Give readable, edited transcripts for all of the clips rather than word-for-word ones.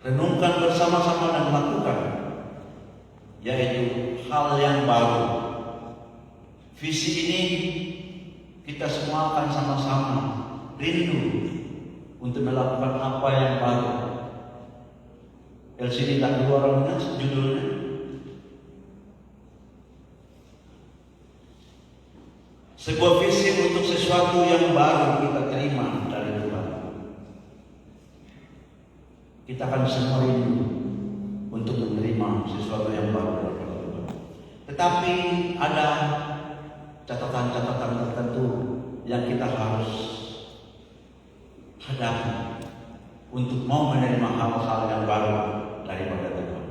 renungkan bersama-sama dan lakukan, yaitu hal yang baru. Visi ini kita semua akan sama-sama rindu untuk melakukan apa yang baru. LCD tak dua orangnya judulnya. Sebuah visi untuk sesuatu yang baru kita terima dari Tuhan. Kita akan semua rindu untuk menerima sesuatu yang baru dari Tuhan. Tetapi ada catatan-catatan tertentu yang kita harus hadapi untuk mau menerima hal-hal yang baru daripada Tuhan.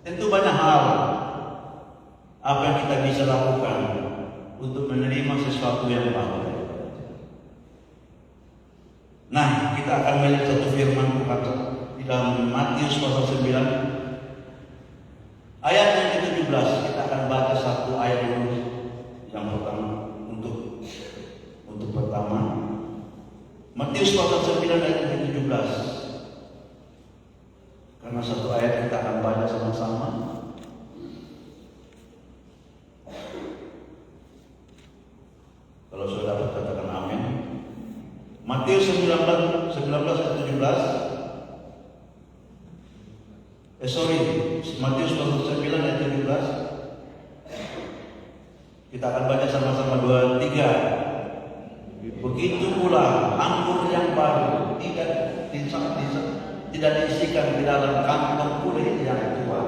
Tentu banyak hal apa yang kita bisa lakukan untuk menerima sesuatu yang baru. Nah, kita akan melihat satu firman Tuhan di dalam Matius pasal 9 ayat yang ke-17. Kita akan baca satu ayat dulu yang pertama untuk pertama. Matius pasal 9 ayat yang ke-17. Karena satu ayat kita akan baca sama-sama. Kalau sudah dapat katakan amin. Matius 19 ayat 17. Matius pasal 9 ayat 17. Kita akan baca sama-sama 2, 3. Begitu pula anggur yang baru tidak diisikan di dalam kantong kulit yang tua.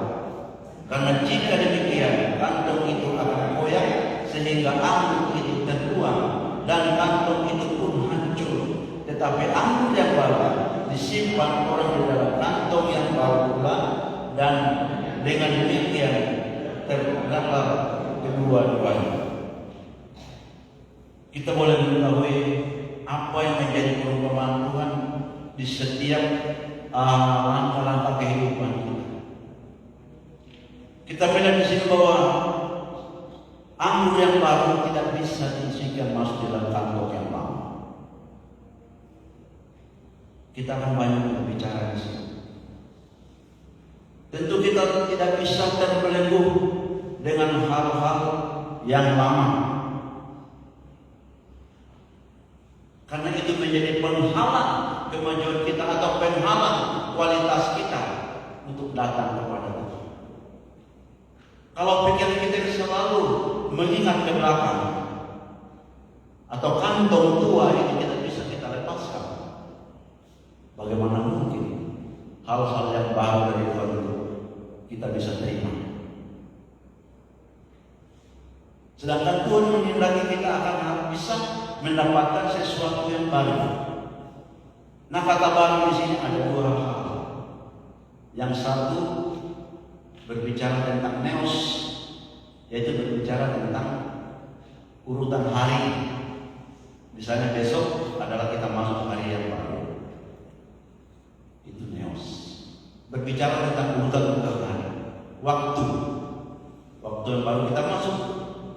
Karena jika demikian kantong itu akan koyak sehingga anggur itu terbuang dan kantong itu pun hancur. Tetapi anggur yang baru disimpan orang di dalam kantong yang baru pula, dan dengan demikian terdapat kedua-duanya. Kita boleh mengetahui apa yang menjadi perumpamaan Tuhan di setiap langkah-langkah kehidupan kita. Kita melihat di sini bahwa anggur yang baru tidak bisa diisikan masuk dalam kantong yang lama. Kita akan banyak berbicara di sini. Tentu kita tidak bisa terbelenggu dengan hal-hal yang lama, karena itu menjadi penghalang kemajuan kita atau penghalang kualitas kita untuk datang kepada Tuhan. Kalau pikiran kita selalu mengingat ke belakang atau kantong tua itu tidak bisa kita lepaskan, bagaimana mungkin hal-hal yang baru dari Tuhan itu kita bisa terima? Sedangkan Tuhan menghendaki kita akan bisa mendapatkan sesuatu yang baru. Nah, kata baru di sini ada dua hal. Yang satu berbicara tentang neos, yaitu berbicara tentang urutan hari. Misalnya besok adalah kita masuk hari yang baru. Itu neos. Berbicara tentang urutan hari, waktu yang baru kita masuk.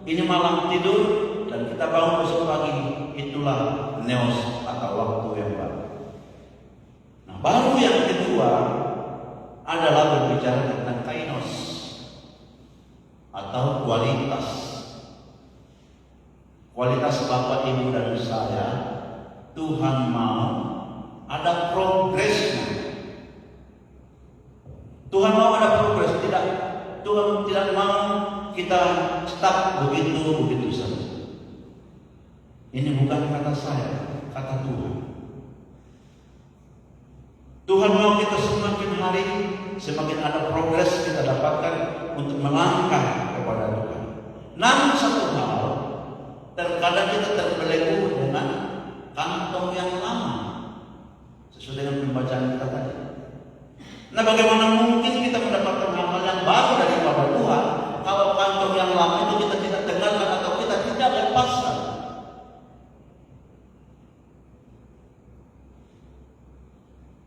Ini malam tidur dan kita bangun besok pagi, itulah neos atau waktu yang baru. Nah, baru yang kedua adalah berbicara tentang kainos atau kualitas. Kualitas Bapak, Ibu dan saya, Tuhan mau ada progresnya. Tuhan mau ada progres, Tuhan tidak mau kita stuck begitu saja. Ini bukan kata saya, kata Tuhan. Tuhan mau kita semakin hari semakin ada progres kita dapatkan untuk melangkah kepada Tuhan. Namun satu hal, terkadang kita terbelenggu dengan kantong yang lama, sesuai dengan pembacaan kita tadi. Nah, bagaimana mungkin kita mendapatkan hal-hal yang baru daripada Tuhan kalau kantong yang lama itu kita tidak tinggalkan atau kita tidak lepaskan?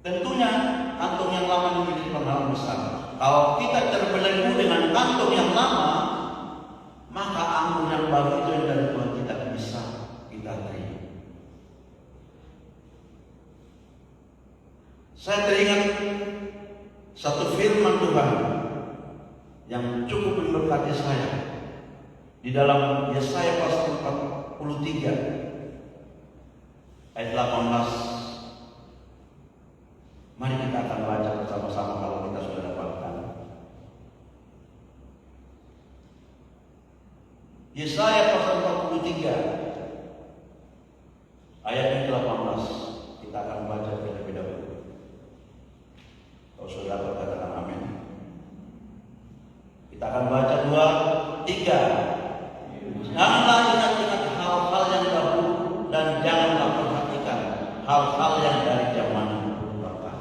Tentunya kantong yang lama memiliki pengalaman besar. Kalau kita terbelenggu dengan kantong yang lama, maka anggur yang baru itu yang dari Tuhan tidak bisa kita terima. Saya teringat satu firman Tuhan yang cukup memberkati saya di dalam Yesaya pasal 43 ayat 18. Mari kita akan baca bersama-sama kalau kita sudah dapatkan. Yesaya pasal 43 ayat yang ke-18. Kita akan baca terlebih dahulu. Kalau sudah dapat katakan amin. Kita akan baca 2, 3. Janganlah ingat-ingat hal-hal yang dahulu dan janganlah perhatikan hal-hal yang dari zaman purba.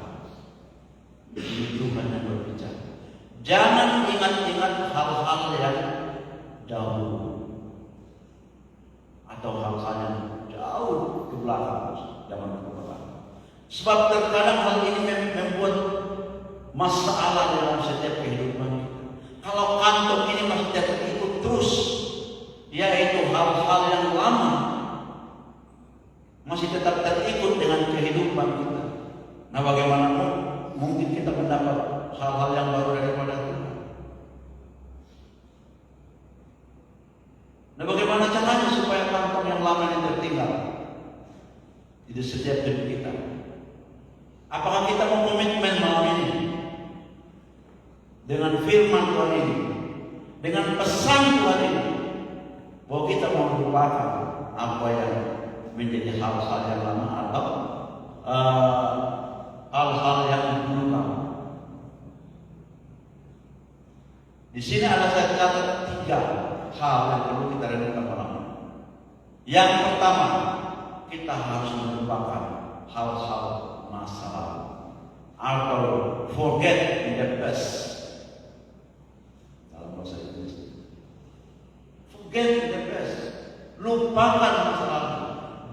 Ini Tuhan yang berbicara. Jangan ingat-ingat hal-hal yang dahulu atau hal-hal yang jauh ke belakang zaman purba. Sebab terkadang hal ini membuat masalah dalam setiap kehidupan kita. Kalau kantong ini masih terikut terus, yaitu hal-hal yang lama masih tetap terikut dengan kehidupan kita. Nah, bagaimana mungkin kita mendapat hal-hal yang baru daripada Tuhan? Nah, bagaimana caranya supaya kantong yang lama ini tertinggal di setiap hidup kita? Apakah kita mau komitmen malam ini dengan firman Tuhan ini, dengan pesan Tuhan ini, bahwa kita mau melupakan apa yang menjadi hal-hal yang lama atau hal-hal yang dulu. Di sini ada saya catat 3 hal yang perlu kita renungkan malam. Yang pertama, kita harus melupakan hal-hal masa lalu atau forget in the past. Dalam bahasa Inggris, forget in the past. Lupakan masa lalu.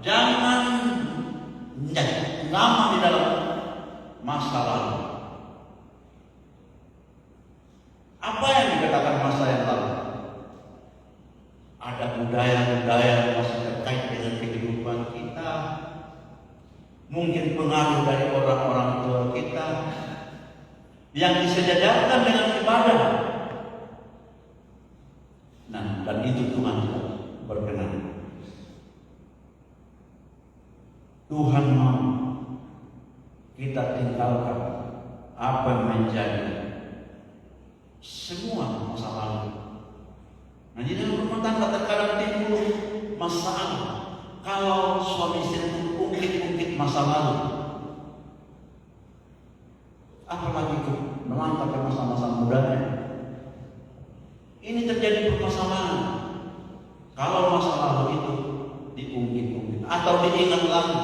Jangan lama di dalam masa lalu. Apa yang dikatakan masa yang lalu? Ada budaya-budaya yang masih terkait dengan kehidupan kita. Mungkin pengaruh dari orang-orang tua kita yang disejajarkan dengan ibadah. Nah, dan itu Tuhan tidak berkenan. Tuhan mau kita tinggalkan apa yang menjadi semua masa lalu. Nah, di dalam rumah tangga terkadang timbul masalah kalau suami istri itu ungkit-ungkit masa lalu. Apalagi itu melangkah ke masa-masa mudanya. Ini terjadi permasalahan kalau masa lalu itu diungkit-ungkit atau diingat lagi.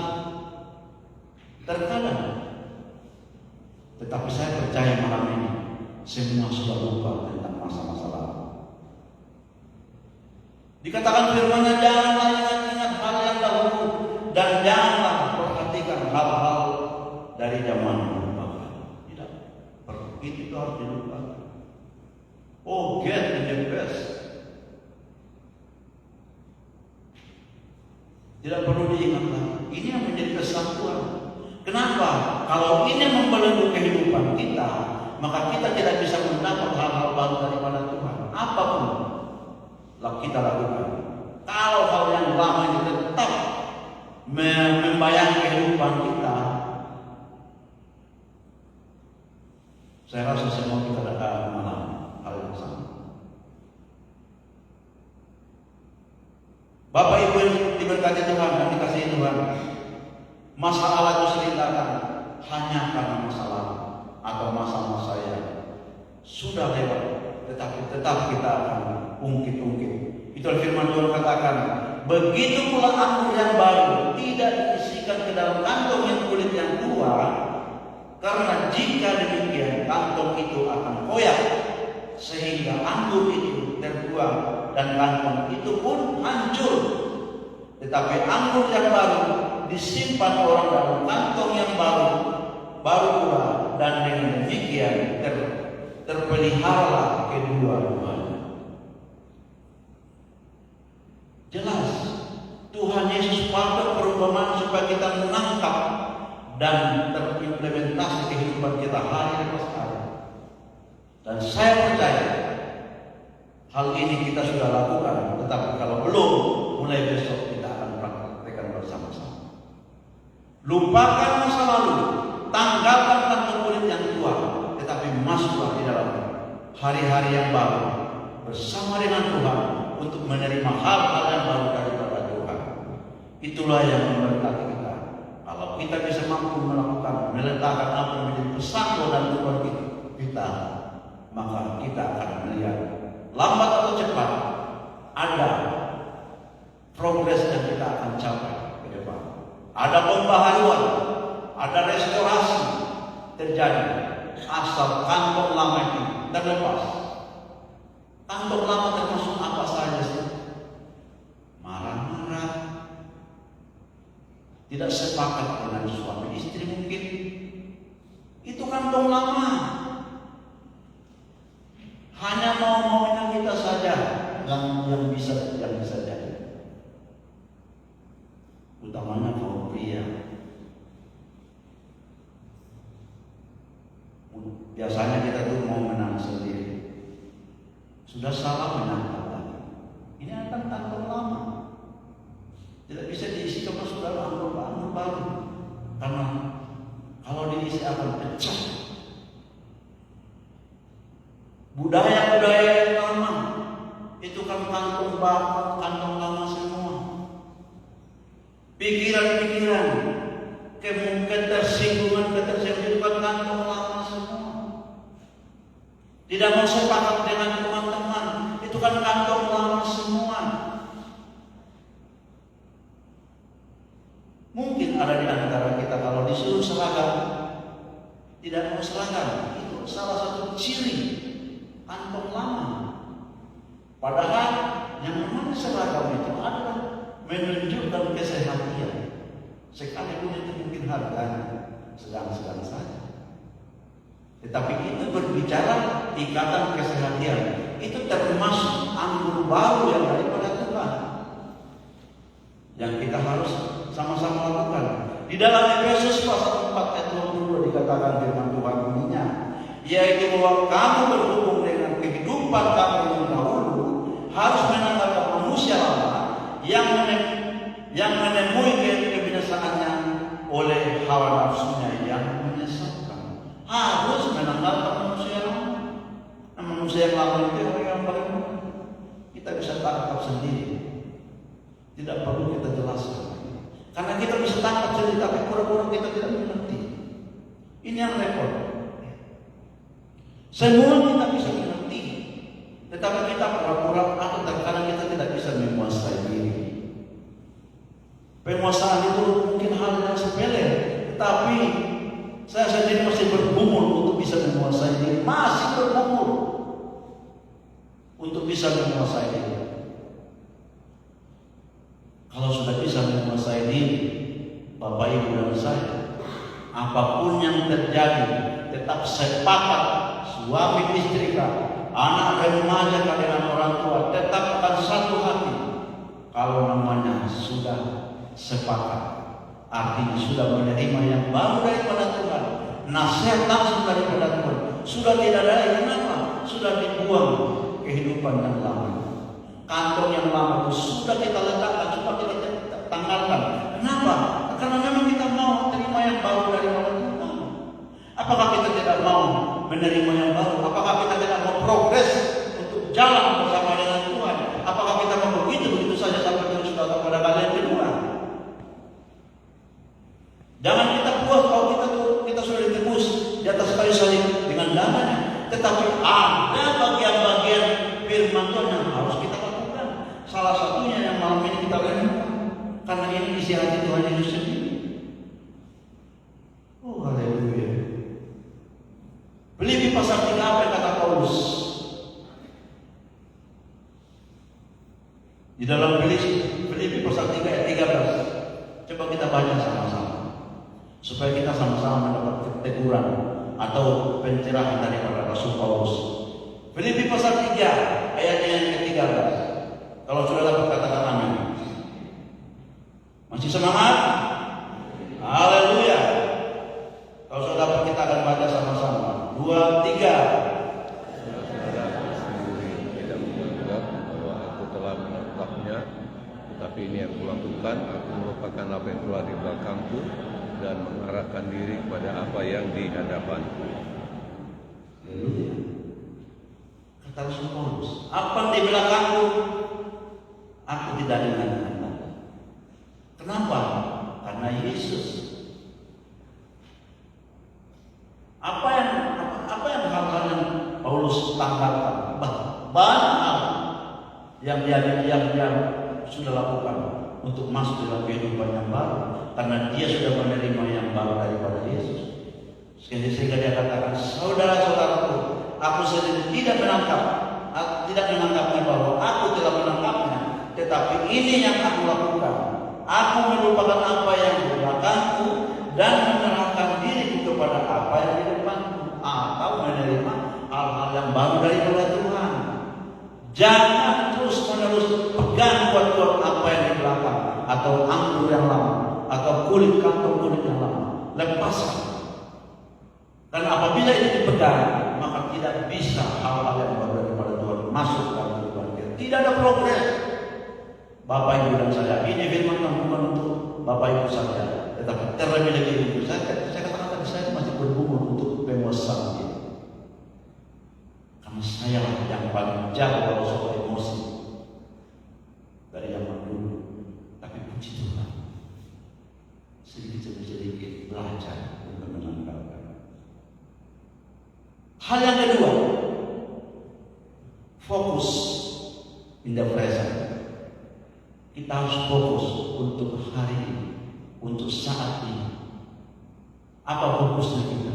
Terkadang, tetapi saya percaya malam ini semua sudah lupa tentang masa-masa lalu. Dikatakan firman-Nya, janganlah ingat-ingat hal yang dahulu dan janganlah perhatikan hal-hal dari zaman purba. Tidak, itu harus dilupakan. Oh, get in the best. Tidak perlu diingat lagi. Ini yang menjadi kesatuan. Kenapa? Kalau ini membelenggu kehidupan kita, maka kita tidak bisa mendapat hal-hal baru daripada Tuhan. Apapun kita lakukan. Kalau hal yang lama ini tetap membayang kehidupan kita, saya rasa semua kita akan mengalami hal yang sama. Bapak Ibu yang diberkati Tuhan dan dikasihi Tuhan, masalah itu seringkali hanya karena masa lalu atau masa-masa yang sudah lewat, tetapi tetap kita akan ungkit-ungkit. Itu firman Tuhan katakan, begitu pula anggur yang baru tidak diisikan ke dalam kantong yang kulit yang tua, karena jika demikian kantong itu akan koyak sehingga anggur itu terbuang dan kantong itu pun hancur. Tetapi anggur yang baru disimpan orang dalam kantong yang baru pula, dan dengan demikian terpelihara kedua-duanya. Jelas Tuhan Yesus pakai perumpamaan supaya kita menangkap dan terimplementasi kehidupan kita hari lepas hari. Dan saya percaya hal ini kita sudah lakukan, tetapi kalau belum, mulai besok kita akan praktekkan bersama-sama. Lupakan masa lalu, tanggalkan kartu kulit yang tua, tetapi masuklah di dalam hari-hari yang baru bersama dengan Tuhan untuk menerima hal-hal yang baru daripada Tuhan. Itulah yang memberkati kita. Kalau kita bisa mampu melakukan, meletakkan apa yang menjadi pesan dan Tuhan kita, maka kita akan melihat lambat atau cepat ada progres yang kita akan capai ke depan. Ada pembaharuan, ada restorasi terjadi asal kantong lama itu terlepas. Kantong lama termasuk apa saja sih? Marah-marah, tidak sepakat dengan suami istri mungkin. Itu kantong lama. Hanya mau-maunya kita saja yang bisa jadi. Utamanya kaum pria. Biasanya kita tuh mau menang sendiri. Sudah salah menangkap lagi. Ini akan kantong lama. Tidak bisa diisi ke saudara anggur baru. Karena kalau diisi akan pecah. Budaya-budaya yang lama itu kan kantong bapak, kantong lama semua. Pikiran-pikiran, ketersinggungan itu kan kantong lama semua. Tidak mau sepakat dengan teman-teman, itu kan kantong lama semua. Mungkin ada di antara kita kalau disuruh seragam, tidak mau seragam, itu salah satu ciri kantong lama. Padahal yang namanya seragam itu adalah menunjukkan kesehatan. Sekalipun itu mungkin harganya sedang-sedang saja. Tetapi itu berbicara ikatan kesehatan. Itu termasuk anggur baru yang daripada Tuhan, yang kita harus sama-sama lakukan. Di dalam Efesus pasal 4 ayat 22 dikatakan firman Tuhan bunyinya, yaitu bahwa kamu berhubung dengan kehidupan kamu yang dahulu harus menanggalkan manusia lama yang menemui kebinasaannya oleh hawa nafsunya yang menyesatkan. Harus menanggalkan manusia lama. Nah, manusia yang lama itu yang paling kita bisa tangkap sendiri. Tidak perlu kita jelaskan. Karena kita bisa tangkap sendiri, tapi pura-pura kita tidak mengerti. Ini yang repot. Semua kita bisa mengerti, tetapi kita pura-pura atau terkadang kita tidak bisa menguasai diri. Penguasaan itu mungkin hal yang sepele, tetapi saya sendiri masih bergumul untuk bisa menguasai diri, masih bergumul untuk bisa menguasai diri. Kalau sudah bisa menguasai diri, Bapak Ibu dan saya, apapun yang terjadi, tetap sepakat suami istri, anak dan remaja dengan orang tua, tetap akan satu hati. Kalau namanya sudah sepakat, artinya sudah menerima yang baru daripada Tuhan, nasihat langsung daripada Tuhan, sudah tidak ada yang lama, sudah dibuang kehidupan yang lama. Kantong yang lama itu sudah kita letakkan, sudah kita tanggalkan. Kenapa? Karena memang kita mau terima yang baru daripada Tuhan. Apakah kita tidak mau menerima yang baru? Apakah kita tidak mau progres untuk jalan bersama dengan Tuhan? Apakah kita mau begitu saja sampai terus datang pada kalian kedua? Jangan kita puas kalau kita sudah ditebus di atas kayu salib dengan darahnya. Tetapi ada bagian-bagian firman Tuhan yang harus kita lakukan. Salah satunya yang malam ini kita renungkan, karena ini isi hati Tuhan Yesus sendiri. Oh, haleluya. Filipi pasal 3 apa kata Paulus? Di dalam Filipi pasal 3 ayat 13. Coba kita baca sama-sama, supaya kita sama-sama mendapat teguran atau pencerahan daripada Rasul Paulus. Filipi pasal 3 ayatnya yang ke-13. Kalau sudah dapat katakan amin. Masih semangat? Haleluya. Kalau sudah dapat kita akan baca sama-sama. 2, 3. tetapi ini yang kulakukan, aku melupakan apa yang telah di belakangku dan mengarahkan diri kepada apa yang di hadapanku. Haleluya. Kata Rasul Paulus, apa yang di belakangku, aku tidak ingatkan lagi. Kenapa? Karena Yesus. Apa yang hal-hal yang Paulus tanggalkan? Banyak hal yang dia sudah lakukan untuk masuk dalam kehidupan yang baru, karena dia sudah menerima yang baru daripada Yesus. Sehingga dia katakan, saudara-saudaraku, aku sendiri tidak menangkapnya bahwa aku telah menangkapnya, tetapi ini yang aku lakukan. Aku melupakan apa yang di belakangku dan menyerahkan diriku kepada apa yang di depanku, atau menerima hal-hal yang baru daripada Tuhan. Jangan terus-menerus pegang buat apa yang di belakang, atau anggur yang lama, atau kantong kulit yang lama. Lepaskan. Dan apabila itu dipegang, maka tidak bisa hal-hal yang baru daripada Tuhan masuk dalam kehidupan kita. Tidak ada progres. Bapak Ibu dan saya, ini firman Tuhan bukan untuk Bapak Ibu saja, tetapi terlebih lagi untuk saya katakan tadi, saya masih berumur untuk pemesan ini. Karena saya yang paling jauh kalau soal emosi dari zaman dulu. Tapi puji Tuhan, sedikit demi sedikit belajar untuk menanggalkan. Hal yang kedua, fokus in the present. Kita harus fokus untuk hari ini, untuk saat ini. Apa fokusnya kita?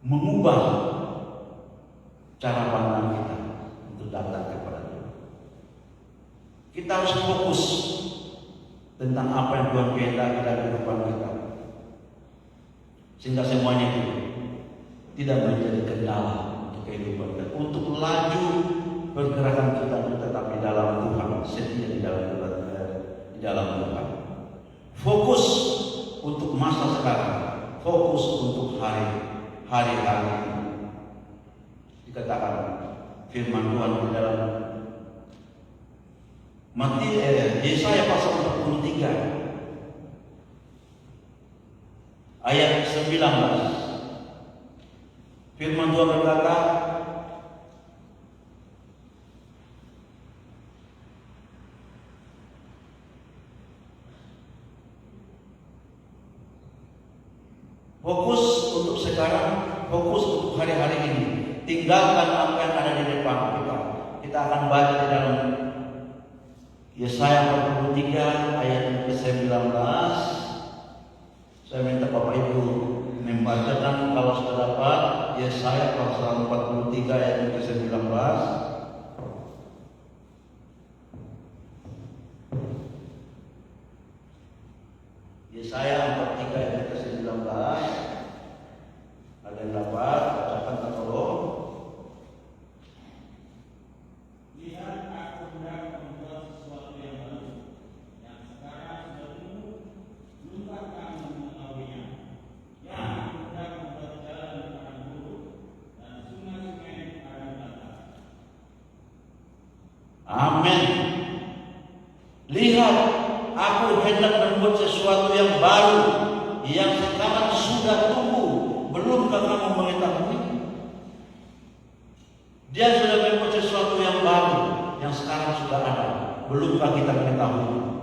Mengubah cara pandang kita untuk datang kepada Tuhan. Kita harus fokus tentang apa yang Tuhan kehendaki dalam kehidupan kita, sehingga semuanya itu tidak menjadi kendala untuk kehidupan kita, untuk laju pergerakan kita tetapi dalam Tuhan, setia di dalam Tuhan. Fokus untuk masa sekarang, fokus untuk hari-hari ini. Dikatakan firman Tuhan di dalam Yesaya pasal 43 ayat 19. Firman Tuhan berkata, fokus untuk sekarang, fokus untuk hari-hari ini. Tinggalkan apa yang ada di depan kita. Kita akan baca di dalam Yesaya 43 ayat ke-19. Saya minta Bapak Ibu membacakan kalau sudah dapat Yesaya pasal 43 ayat ke-19. Yesaya 43 ayat ke-19. Ada yang dapat bacakan atau tolong? Lihat, aku hendak membuat sesuatu yang baru, yang sekarang sudah tumbuh, belumkah kamu mengetahuinya? Ya, aku hendak membuat jalan di padang gurun dan sungai-sungai di padang belantara. Amin. Lihat, aku hendak membuat sesuatu yang baru, yang sekarang sudah tumbuh, belumkah kamu mengetahui? Dia sudah membuat sesuatu yang baru, yang sekarang sudah ada, belumkah kita mengetahui?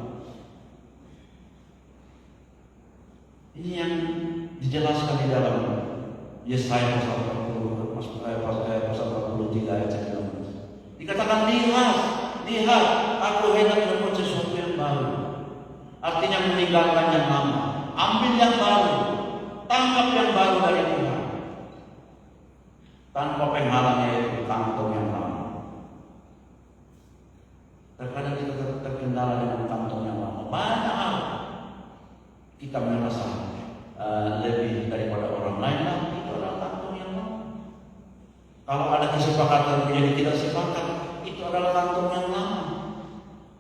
Ini yang dijelaskan di dalam Yesaya pasal 43 ayat 19. Dikatakan, lihat, aku hendak membuat sesuatu yang baru. Artinya meninggalkan yang lama, ambil yang baru, tangkap yang baru dari Tuhan. Tanpa penghalangnya yaitu kantong yang lama. Terkadang kita terkendala dengan kantong yang lama. Banyak hal kita merasa lebih daripada orang lain. Itu adalah kantong yang lama. Kalau ada kesepakatan menjadi tidak sepakat, itu adalah kantong yang lama.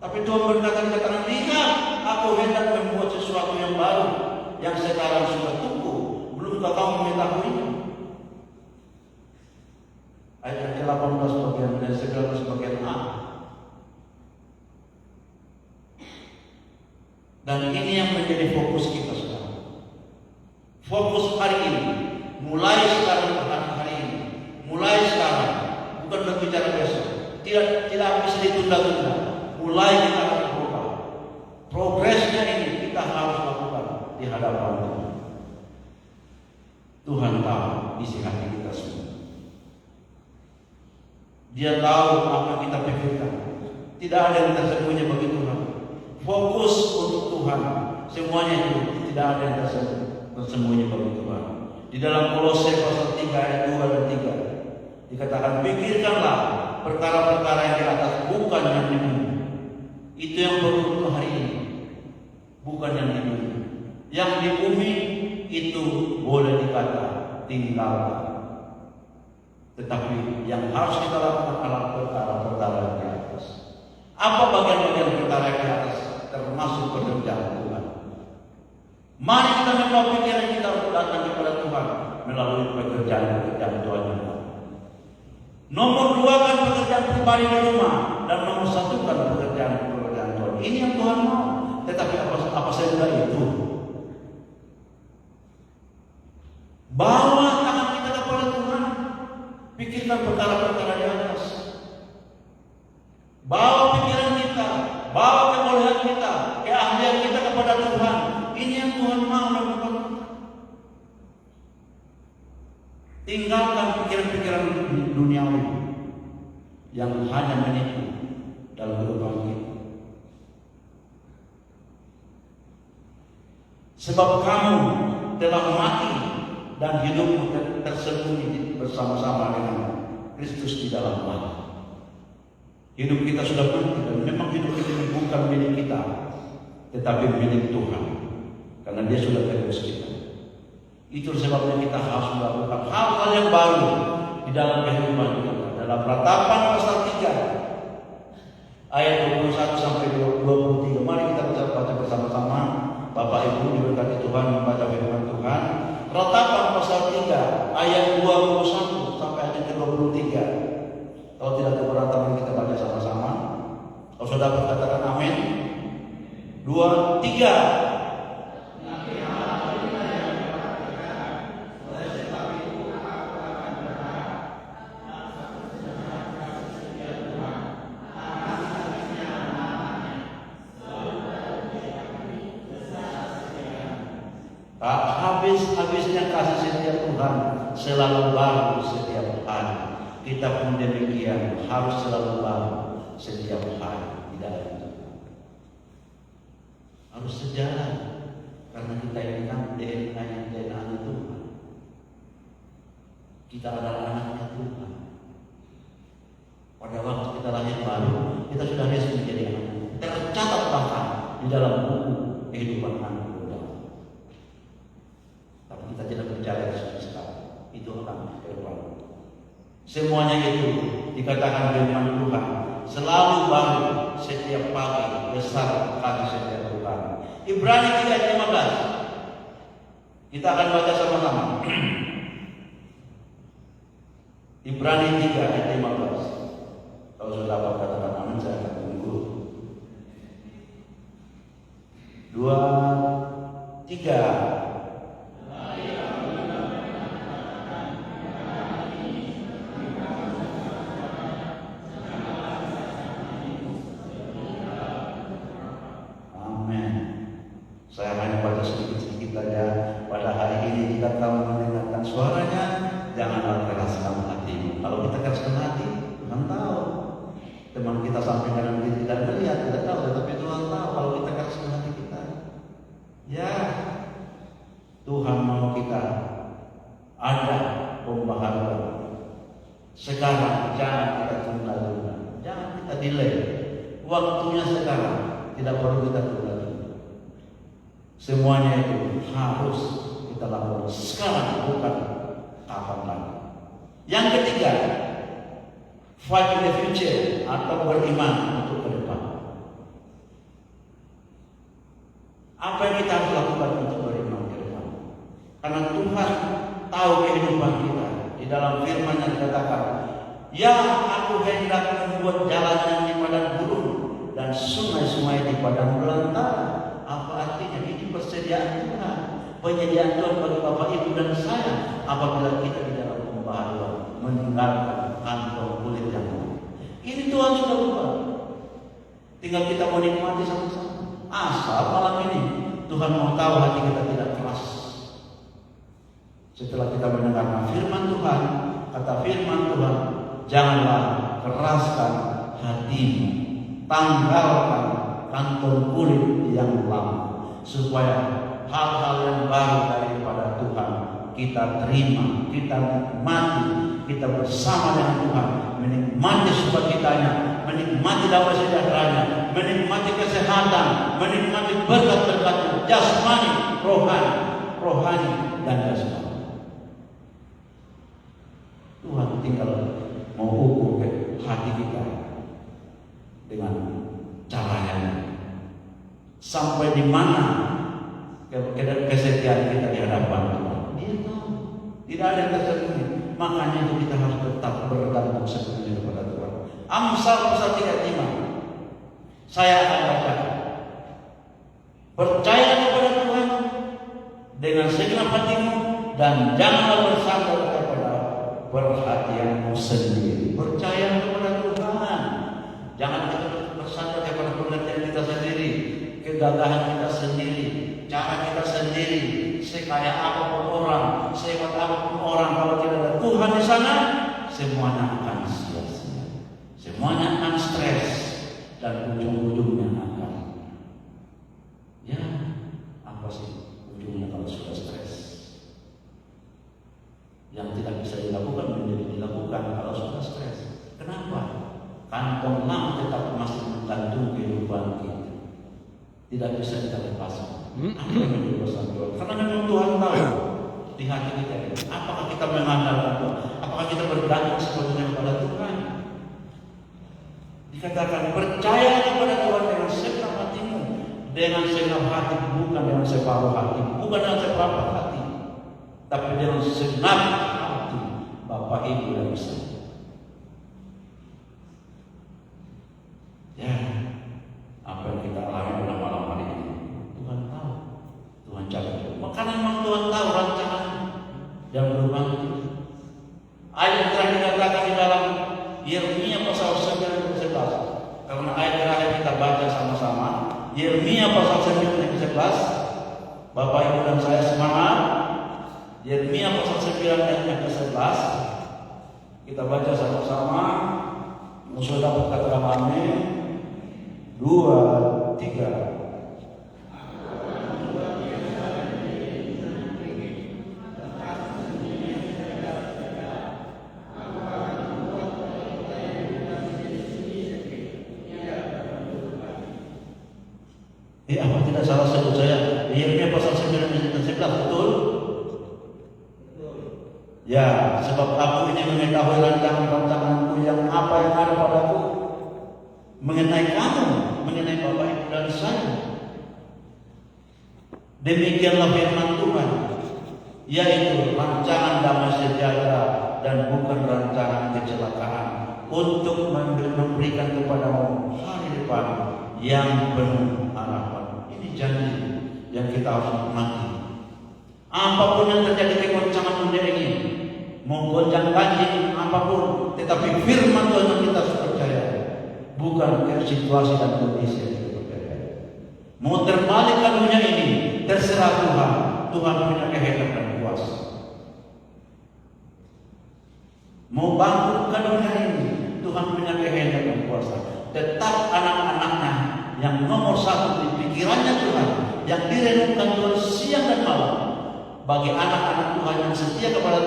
Tapi Tuhan berkata, dikatakan, lihat, aku hendak membuat sesuatu yang baru, yang sekarang sudah tumbuh, belumkah kamu mengetahuinya? Ayat ke-18 bagian dan 19 bagian A. Dan ini yang menjadi fokus kita sekarang. Fokus hari ini, mulai sekarang, hari ini, mulai sekarang, bukan berbicara besok. Tidak bisa ditunda-tunda. Mulai kita akan berubah. Progresnya ini kita harus lakukan di hadapan Tuhan. Tuhan tahu isi hati kita semua. Dia tahu apa yang kita pikirkan. Tidak ada yang tersembunyi bagi Tuhan. Fokus untuk Tuhan. Semuanya itu tidak ada yang tersembunyi bagi Tuhan. Di dalam Kolose pasal 3 ayat 2 dan 3 dikatakan, pikirkanlah perkara-perkara yang di atas, bukan yang di bumi. Itu yang perlu untuk hari ini, bukan yang di bumi. Yang di bumi itu boleh dikata tinggalkan. Tetapi yang harus kita lakukan adalah perkara-perkara yang di atas. Apa bagian-bagian perkara yang di atas? Termasuk pekerjaan Tuhan. Mari kita membawa pikiran kita untuk datang kepada Tuhan melalui pekerjaan Tuhan. Nomor 2 kan pekerjaan pribadi di rumah, dan nomor 1 kan pekerjaan Tuhan. Ini yang Tuhan mau. Tetapi apa saja itu? Bawa tangan kita kepada Tuhan. Pikirkan perkara-perkara di atas. Bawa pikiran kita, bawa kebolehan kita, keahlian kita kepada Tuhan. Ini yang Tuhan mau lakukan. Tinggalkan pikiran-pikiran duniawi yang hanya menipu dalam kehidupan kita. Sebab kamu telah mati dan hidupmu tersembunyi bersama-sama dengan Kristus di dalam Allah. Hidup kita sudah berhenti, dan memang hidup ini bukan milik kita, tetapi milik Tuhan, karena Dia sudah tebus kita. Itu sebabnya kita harus melakukan hal-hal yang baru di dalam kehidupan kita. Dalam Ratapan pasal 3 ayat 21 sampai 23. Mari kita baca bersama-sama. Bapak Ibu diberkati Tuhan membaca firman Tuhan. Ratapan pasal 3 ayat 21 sampai ayat 23. Kalau tidak keberatan kita baca sama-sama. Kalau sudah dapat katakan amin. 2, 3. Habis-habisnya kasih setia Tuhan selalu baru setiap hari. Kita pun demikian, harus selalu baru setiap hari di dalam Tuhan. Harus sejalan, karena kita ini kan DNA Tuhan. Kita adalah anaknya Tuhan. Pada waktu kita lahir baru, kita sudah resmi menjadi anak. Tercatat bahkan di dalam buku kehidupan anak. Kita tidak bicara sekarang. Itu akan ke depan. Semuanya itu dikatakan firman Tuhan selalu baru setiap pagi, besar kasih setiap Tuhan. Ibrani 3 ayat 15. Kita akan baca sama-sama. Ibrani 3 ayat 15. Kalau sudah dapat katakan amin, saya akan tunggu. 2, 3. Saya hanya baca sedikit-sedikit saja. Pada hari ini jika kamu mendengarkan suaranya, janganlah keraskan hatimu. Kalau kita keraskan hati, Tuhan tahu. Teman kita sampai dengan kita tidak melihat, tidak tahu, tetapi Tuhan tahu kalau kita keraskan hati kita. Ya, Tuhan mau kita ada pembaharuan. Sekarang jangan kita tunda-tunda, jangan kita delay. Waktunya sekarang, tidak perlu kita tunda. Semuanya itu harus kita lakukan sekarang, bukan kapan lagi. Yang ketiga, fight in the future atau beriman untuk ke depan. Apa yang kita harus lakukan untuk beriman ke depan? Karena Tuhan tahu kehidupan kita. Di dalam firman yang dikatakan, ya aku hendak membuat jalan yang di padang gurun dan sungai-sungai di padang belantara. Apa persediaan Tuhan, penyediaan Tuhan bagi Bapak Ibu dan saya apabila kita di dalam pembaharuan meninggalkan kantong kulit yang lama. Ini Tuhan sudah buat. Tinggal kita menikmati sama-sama. Asal malam ini Tuhan mau tahu hati kita tidak keras. Setelah kita mendengarkan firman Tuhan, kata firman Tuhan, janganlah keraskan hatimu, tanggalkan kantong kulit yang lama, supaya hal-hal yang baru daripada Tuhan kita terima, kita nikmati, kita bersama dengan Tuhan, menikmati sukacitanya, menikmati damai sejahteranya, menikmati kesehatan, menikmati berkat-berkat jasmani, rohani dan jasmani. Tuhan tinggal mau ukur ke hati kita dengan caranya. Sampai di mana kesetiaan kita di hadapan Tuhan. Dia tahu. Tidak ada yang tersembunyi. Makanya itu kita harus tetap bergantung sepenuhnya kepada Tuhan. Amsal pasal 35. Saya akan baca. Percaya kepada Tuhan dengan segenap hatimu dan janganlah bersandar kepada perhatianmu sendiri. Percaya kepada Tuhan. Jangan kita bersandar kepada pengertian kita sendiri, kegagahan kita sendiri, cara kita sendiri, sekaya apapun orang, sehebat apapun orang, kalau tidak ada Tuhan di sana, semuanya akan sia-sia, semuanya akan stres, dan ujung-ujungnya akan, ya, apa sih ujungnya kalau sudah stres? Yang tidak bisa dilakukan menjadi dilakukan kalau sudah stres. Kenapa? Kantong lama tetap masih menggantung kehidupan kita. Tidak bisa kita lepaskan. Apa yang menjadi urusan Tuhan? Karena memang Tuhan tahu di hati kita ini. Apakah kita mengandalkan Tuhan? Apakah kita bergantung sepenuhnya kepada Tuhan? Dikatakan percaya kepada Tuhan dengan segenap hatimu, dengan segenap hati, bukan dengan separuh hati, bukan dengan separuh hati, tapi dengan segenap hati. Bapak Ibu yang bisa. Ya, apa yang kita alami pada malam hari ini, Tuhan tahu, Tuhan catat. Karena memang Tuhan tahu rancangan yang berubah itu. Ayat yang terakhir dikatakan di dalam Yeremia pasal 9:11. Karena ayat terakhir kita baca sama-sama, Yeremia pasal 9:11. Bapak Ibu dan saya semangat. Yeremia pasal 9 ayat 11. Kita baca sama-sama. Musuh dapat katakan amin. 2, 3. Apa tidak salah sebut saya? Yeremia pasal 9 ayat 11, betul? Ya, sebab aku ini mengetahui rancangan-rancanganku yang apa yang ada padaku mengenai kamu, mengenai Bapak Ibu dan saya. Demikianlah firman Tuhan, yaitu rancangan damai sejahtera dan bukan rancangan kecelakaan, untuk memberikan kepadamu hari depan yang penuh harapan. Ini janji yang kita harus nikmati. Apapun yang terjadi kegoncangan dunia ini, mau gonjang-ganjing apapun, tetapi firman Tuhan yang kita harus percaya, bukan situasi dan kondisi yang kita percaya. Mau terbalikkan dunia ini, terserah Tuhan. Tuhan punya kehendak dan kuasa. Mau bangkrutkan dunia ini, Tuhan punya kehendak dan kuasa. Tetap anak-anaknya yang nomor satu di pikirannya Tuhan, yang direnungkan Tuhan siang dan malam. Bagi anak-anak Tuhan yang setia kepada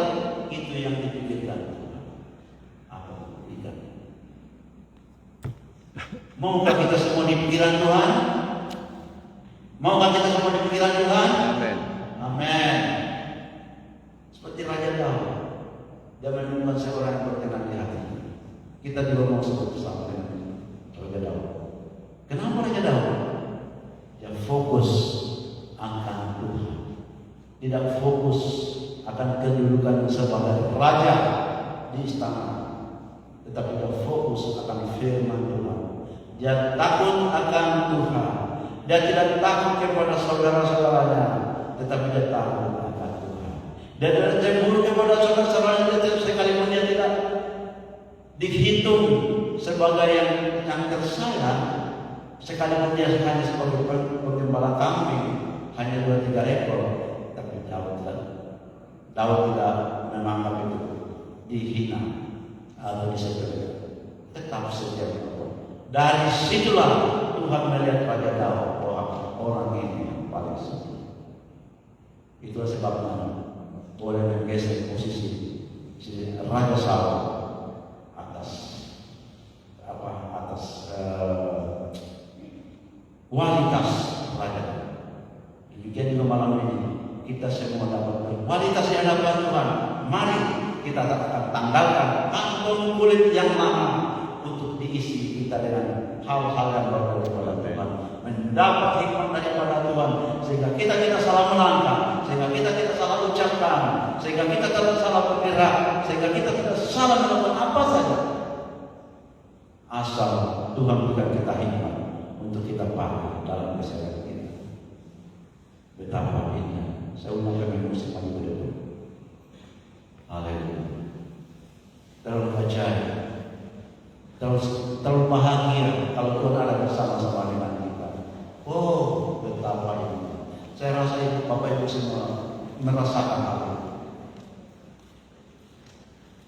itu yang dipikirkan Tuhan. Apa ikan? Maukah kita semua di pikiran Tuhan? Maukah kita semua di pikiran Tuhan? Amin. Amin. Seperti Raja Daud, dia menemukan seorang yang berkenan di hati. Kita juga mau sebut bersama dengan Raja Daud. Kenapa Raja Daud? Dia fokus akan Tuhan. Tidak fokus akan kedudukan sebagai raja di istana, tetapi dia fokus akan firman Tuhan. Dia takut akan Tuhan. Dia tidak takut kepada saudara-saudaranya, tetapi dia takut akan Tuhan. Dia tidak cemburu kepada saudara-saudaranya, sekalipun dia tidak dihitung sebagai yang tersayang, sekalipun dia hanya sebagai penggembala kambing, hanya 2-3 ekor, tapi Daud tidak menganggap itu dihina atau disebut, tetap setia kepada. Dari situlah Tuhan melihat pada Daud, orang ini yang paling setia. Itulah sebabnya boleh menggeser posisi Raja Saul atas kualitas raja. Demikian juga malam ini kita semua dapat kualitas di hadapan Tuhan. Mari kita akan tanggalkan kantong kulit yang lama untuk diisi kita dengan hal-hal yang baru daripada Tuhan, mendapat hikmat daripada Tuhan, sehingga kita salah melangkah, sehingga kita salah ucapkan, sehingga kita tidak salah bergerak, sehingga kita tidak salah melakukan apa saja, asal Tuhan berikan kita hikmat untuk kita paham dalam keseharian kita. Betapa indah. Saya ucapkan musik kami berdua. Haleluya. Terlalu ajaib, terlalu bahagia kalau Tuhan ada bersama-sama dengan kita. Oh, betapa indah. Saya rasa itu Bapak Ibu semua merasakan hal itu.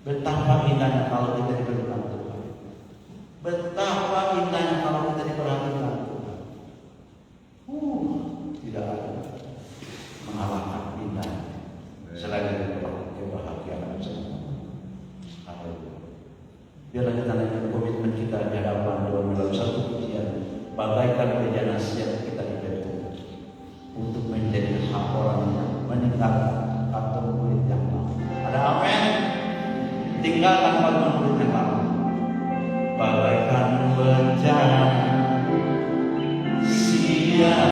Betapa indahnya kalau kita diberikan Tuhan. Betapa indahnya kalau kita diperhatikan Tuhan. Tidak ada mengalahkan indah selain kebahagiaan bersama. Biarlah kita naikkan komitmen kita di hadapan Tuhan dalam satu pujian, bagaikan meja nasihat kita dibentuk untuk menjadi hak orang yang meninggalkan kantong kulit yang lama. Ada amin. Tinggalkan kantong kulit yang lama. Bagaikan bencana